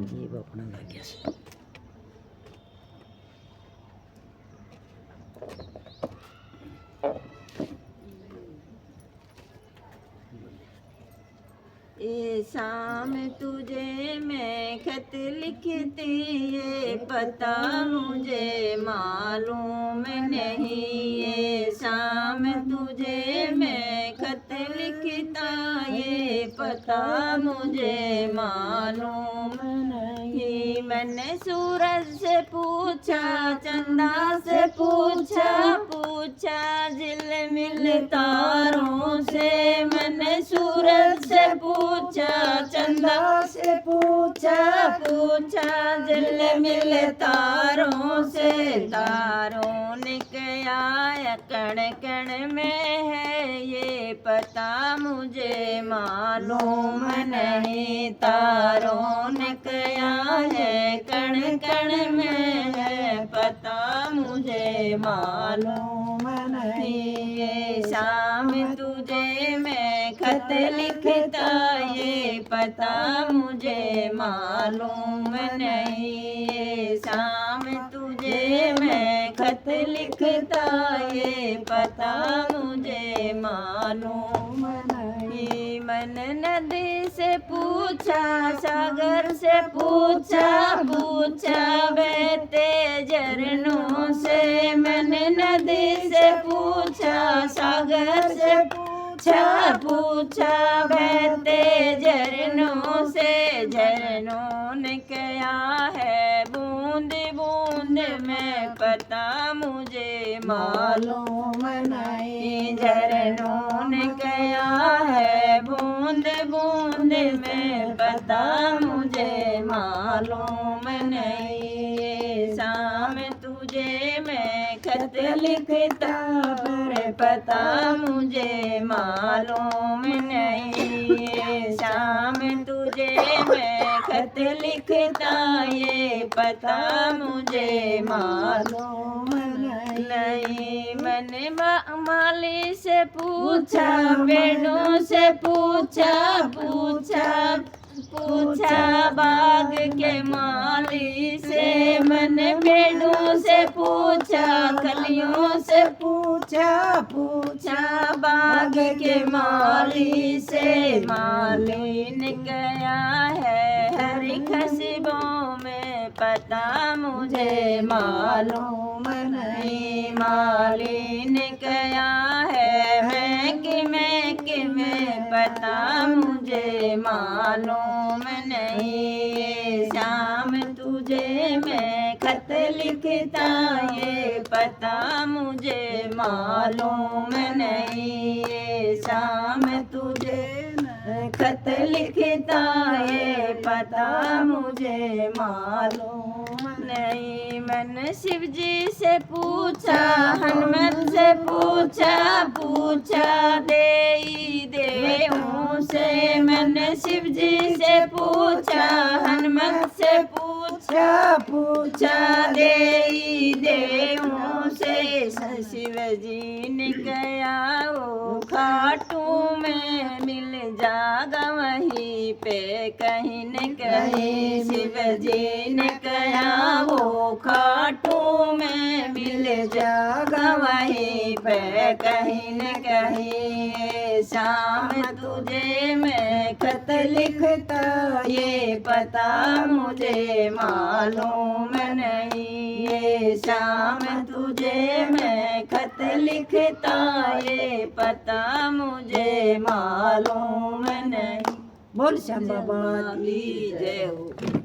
ये अपना लग गया से ए शाम तुझे मैं खत लिखती, ये पता मुझे मालूम नहीं। ये शाम तुझे मैं खत लिखता, ये पता मुझे मालूम नहीं। मैंने सूरज से पूछा, चंदा से पूछा, पूछा झिलमिल तारों से। मैंने सूरज से पूछा, चंदा से पूछा, पूछा झिलमिल तारों से। तारों ने क्या कण कण में है, ये पता मुझे मालूम नहीं। तारों ने क्या है कण कण में है, पता मुझे मालूम नहीं। ये शाम तुझे मैं खत लिखता, ये पता मुझे मालूम नहीं। ये शाम तुझे मैं खत लिखता, ये पता मुझे मालूम नहीं। मैंने नदी से पूछा, सागर से पूछा, पूछा बहते झरनों से। मैंने नदी से पूछा, सागर से पूछा, पूछा बहते झरनों से। झरनों ने क्या है बूंद बूंद में, पता मुझे मालूम नहीं। झरनों ने क्या है बूंद बूंद में, पता मुझे मालूम नहीं। ये शाम तुझे मैं खत लिखता, पर पता मुझे मालूम नहीं। ये शाम तुझे मैं खत लिखता, ये पता मुझे मालूम नहीं। मैंने माली से पूछा, पेड़ों से पूछा, पूछा पूछा बाग के माली से। मैंने पेड़ों से पूछा, कलियों से पूछा, पूछा बाग के माली से। माली ने क्या है हरी खुशबुओं में, पता मुझे मालूम नहीं। माली ने क्या है महक में, पता मुझे मालूम नहीं। शाम तुझे मैं खत लिखता, ये पता मुझे मालूम नहीं। शाम तुझे मैं खत लिखता, ये पता मुझे मालूम नहीं। मैंने शिव जी से पूछा, हनुमान से पूछा, पूछा देऊं से। मैंने शिव जी से पूछा, हनुमान से पूछा, पूछा देऊं से। शिव जी ने गया वो खाटू में, मिल जागा वहीं पे कहीं न कहीं। शिव जी ने गया वो खाटू में, मिल जागा वहीं पे कहीं न कहीं। शाम तुझे मैं खत लिखता, ये पता मुझे मालूम नहीं। ये शाम तुझे मैं खत लिखता, ये पता मुझे मालूम नहीं। बोल श्याम बाबा की जय हो।